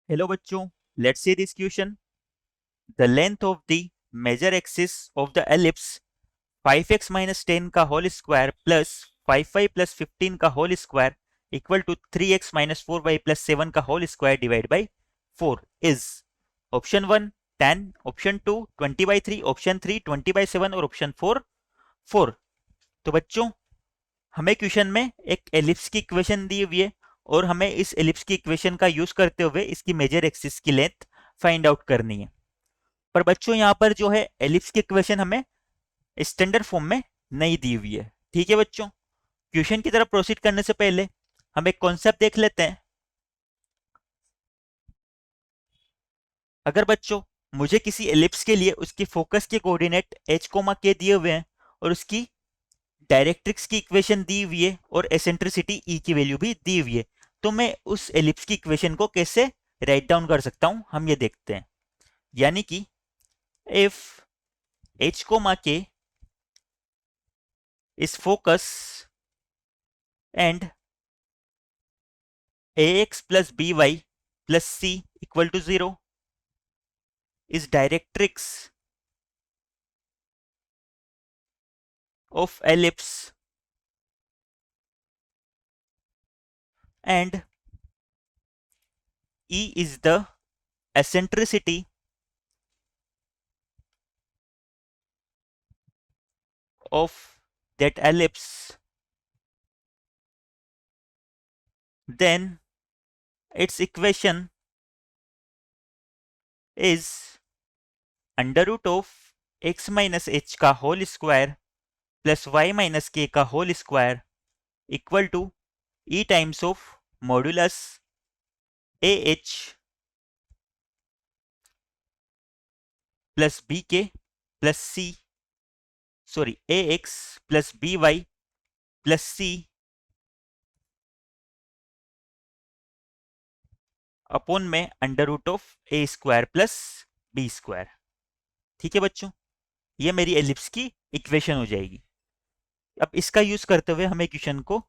Hello बच्चों, let's see this question. The length of the major axis of the ellipse 5x minus 10 का whole square plus 5y plus 15 का whole square equal to 3x minus 4y plus 7 का whole square divided by 4 is option 1 10, option 2 20 by 3, option 3 20 by 7 और option 4 4। तो बच्चों हमें question में एक ellipse की इक्वेशन दी हुई है और हमें इस एलिप्स की इक्वेशन का यूज करते हुए इसकी मेजर एक्सिस की लेंथ फाइंड आउट करनी है। पर बच्चों यहाँ पर जो है एलिप्स की इक्वेशन हमें स्टैंडर्ड फॉर्म में नहीं दी हुई है। ठीक है बच्चों, क्वेश्चन की तरफ प्रोसीड करने से पहले हम एक कॉन्सेप्ट देख लेते हैं। अगर बच्चों मुझे किसी एलिप्स के लिए उसके फोकस के कोऑर्डिनेट h, k दिए हुए हैं और उसकी डायरेक्ट्रिक्स की इक्वेशन दी हुई है और एसेंट्रिसिटी E की वैल्यू भी दी हुई है, तो मैं उस एलिप्स की इक्वेशन को कैसे राइट डाउन कर सकता हूं, हम ये देखते हैं। यानी कि if h, k is focus and ax plus by plus c equal to 0 is directrix of ellipse and E is the eccentricity of that ellipse, then its equation is under root of x minus h का whole square plus y minus k का whole square equal to e times of modulus ah plus bk plus c sorry ax plus by plus c upon में under root of a square plus b square. ठीक है बच्चों, ये मेरी ellipse की equation हो जाएगी। अब इसका यूज करते हुए हमें इक्वेशन को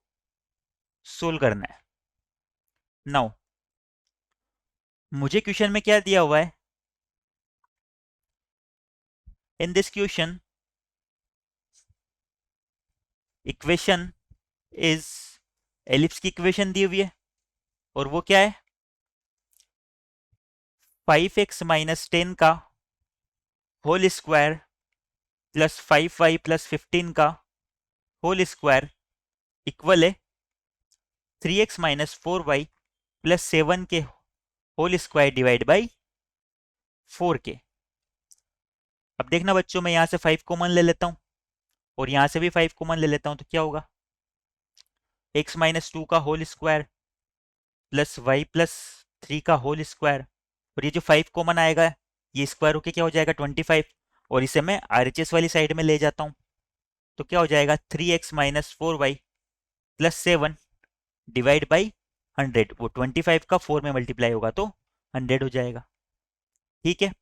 सोल्व करना है। नाउ मुझे क्वेश्चन में क्या दिया हुआ है, in this question equation is ellipse की इक्वेशन दी हुई है और वो क्या है 5x माइनस 10 का whole square plus 5y plus 15 का होल स्क्वायर इक्वल है 3x माइनस 4y प्लस 7 के होल स्क्वायर डिवाइड बाई 4 के। अब देखना बच्चों, मैं यहां से 5 कॉमन ले लेता हूं और यहां से भी 5 कॉमन ले लेता हूं, तो क्या होगा x माइनस 2 का whole square plus y plus 3 का होल स्क्वायर और ये जो 5 कॉमन आएगा ये स्क्वायर होके क्या हो जाएगा 25 और इसे मैं RHS वाली साइड में ले जाता हूं, तो क्या हो जाएगा 3x minus 4y plus 7 divide by 100। वो 25 का 4 में मल्टीप्लाई होगा तो 100 हो जाएगा। ठीक है,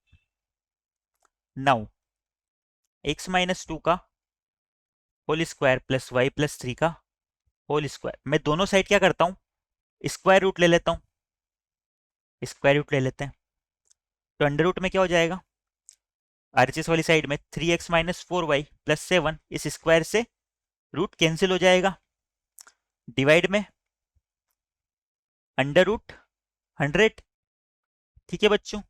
नाउ x माइनस 2 का whole square plus y plus 3 का होल स्क्वायर, मैं दोनों साइड क्या करता हूँ स्क्वायर रूट ले लेता हूँ, स्क्वायर रूट ले लेते हैं, तो अंडर रूट में क्या हो जाएगा आरएचएस वाली साइड में 3x माइनस 4y प्लस 7, इस स्क्वायर से रूट कैंसिल हो जाएगा, डिवाइड में अंडर रूट 100। ठीक है बच्चों,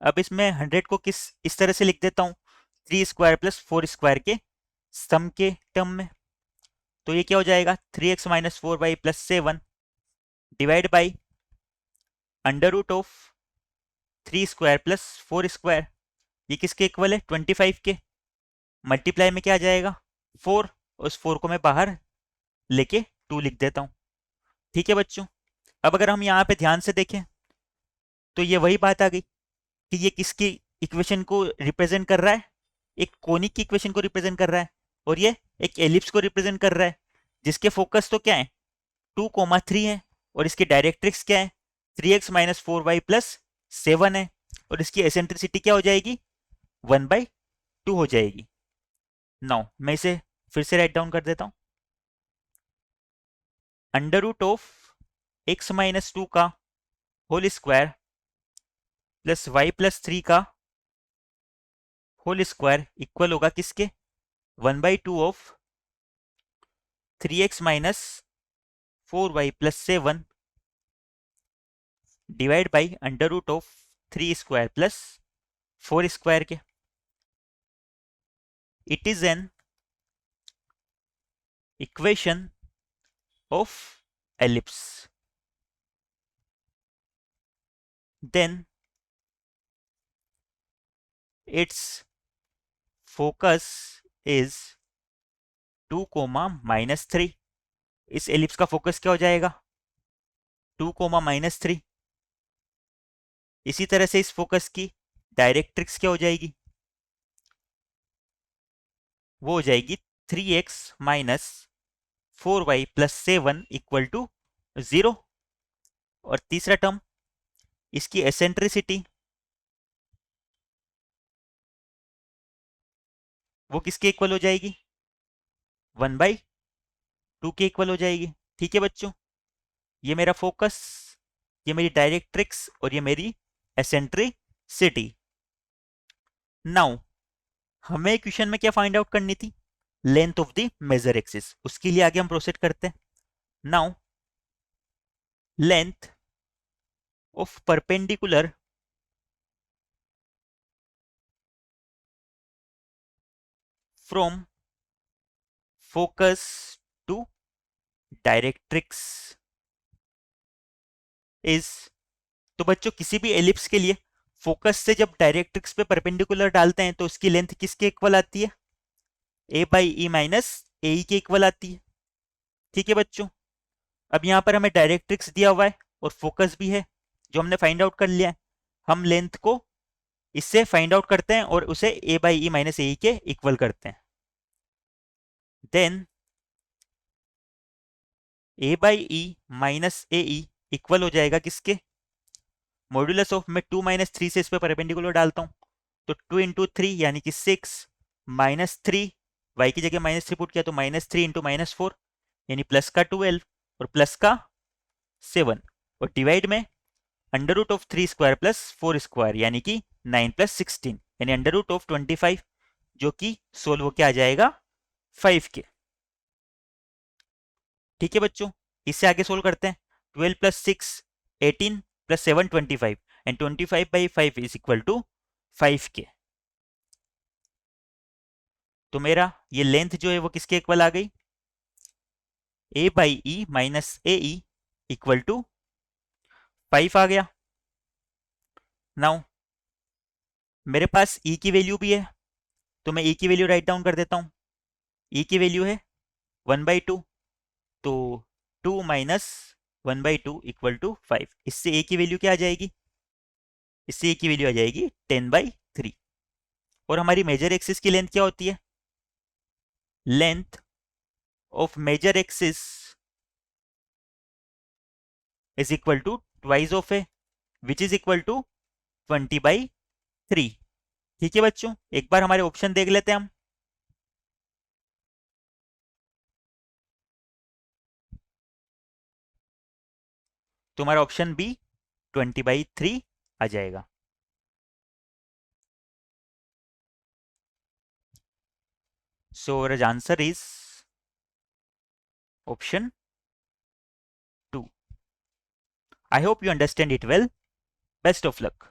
अब इसमें 100 को इस तरह से लिख देता हूँ 3 स्क्वायर प्लस 4 स्क्वायर के सम के टर्म में, तो ये क्या हो जाएगा 3x minus 4y plus 7 divide by under root of 3 square plus 4 square, ये किसके इक्वल है 25 के, मल्टीप्लाई में क्या आ जाएगा 4, उस 4 को मैं बाहर लेके 2 लिख देता हूँ। ठीक है बच्चों, अब अगर हम यहाँ पे ध्यान से देखें तो ये वही बात आ गई कि ये किसकी इक्वेशन को रिप्रेजेंट कर रहा है, एक कोनिक की इक्वेशन को रिप्रेजेंट कर रहा है और ये एक एलिप्स को रिप्रेजेंट कर रहा है, जिसके फोकस तो क्या है 2,3 है और इसकी डायरेक्ट्रिक्स क्या है 3x माइनस 4y प्लस 7 है और इसकी एसेंट्रिसिटी क्या हो जाएगी 1/2 हो जाएगी। नाउ मैं इसे फिर से राइट डाउन कर देता हूं। Under root of x minus 2 का whole square plus y plus 3 का होल स्क्वायर इक्वल होगा किसके? 1/2 of 3x minus 4y plus 7 divide by under root of 3 square plus 4 square के। It is an equation of ellipse. Then its focus is 2, -3। इस ellipse का focus क्या हो जाएगा? 2, -3। इसी तरह से इस फोकस की डायरेक्ट्रिक्स क्या हो जाएगी? वो हो जाएगी 3x minus 4y plus 7 equal to 0। और तीसरा टर्म इसकी एसेंट्रिसिटी, वो किसके इक्वल हो जाएगी? 1/2 के इक्वल हो जाएगी। ठीक है बच्चों, ये मेरा फोकस, ये मेरी डायरेक्ट्रिक्स और ये मेरी एसेंट्रिसिटी। नाउ हमें क्वेश्चन में क्या फाइंड आउट करनी थी? Length of the major axis. उसके लिए आगे हम प्रोसीड करते हैं। Now length of perpendicular from focus to directrix is. तो बच्चों किसी भी एलिप्स के लिए फोकस से जब डायरेक्ट्रिक्स पे परपेंडिकुलर डालते हैं तो उसकी लेंथ किसके इक्वल आती है? a by e minus a के इक्वल आती है। ठीक है बच्चों, अब यहां पर हमें डायरेक्ट्रिक्स दिया हुआ है और फोकस भी है जो हमने फाइंड आउट कर लिया है। हम लेंथ को इससे फाइंड आउट करते हैं और उसे a by e minus a के इक्वल करते हैं। Then a by e minus a equal हो जाएगा किसके? मॉड्यूलस ऑफ, मैं 2 - 3 से इस पे परपेंडिकुलर डालता हूं तो 2 इंटू 3 यानी कि 6 -3, y की जगह -3 पुट किया तो -3 इंटू -4 यानी प्लस का 12 और प्लस का 7 और डिवाइड में under root of 3 square plus 4 square यानी कि 9 प्लस 16 यानी अंडर रूट ऑफ 25, जो कि सोल्व होके आ जाएगा 5 के। ठीक है बच्चों, इससे आगे सोल्व करते हैं। 12 plus 6 18 plus 7 25 and 25/5 is equal to 5 के। तो मेरा ये लेंथ जो है वो किसके इक्वल आ गई? a by e minus a equal to 5 आ गया। नाउ मेरे पास e की वैल्यू भी है तो मैं e की वैल्यू राइट डाउन कर देता हूं। e की वैल्यू है 1/2, तो 2 माइनस 1/2 इक्वल टू 5। इससे a की वैल्यू क्या आ जाएगी? इससे a की वैल्यू आ जाएगी 10/3। और हमारी मेजर एक्सिस की लेंथ क्या होती है? Length of major axis is equal to twice of a which is equal to 20/3। ठीक है बच्चों, एक बार हमारे ऑप्शन देख लेते हैं हम। तो हमारा ऑप्शन बी 20/3 आ जाएगा। So our answer is option 2. I hope you understand it well. Best of luck.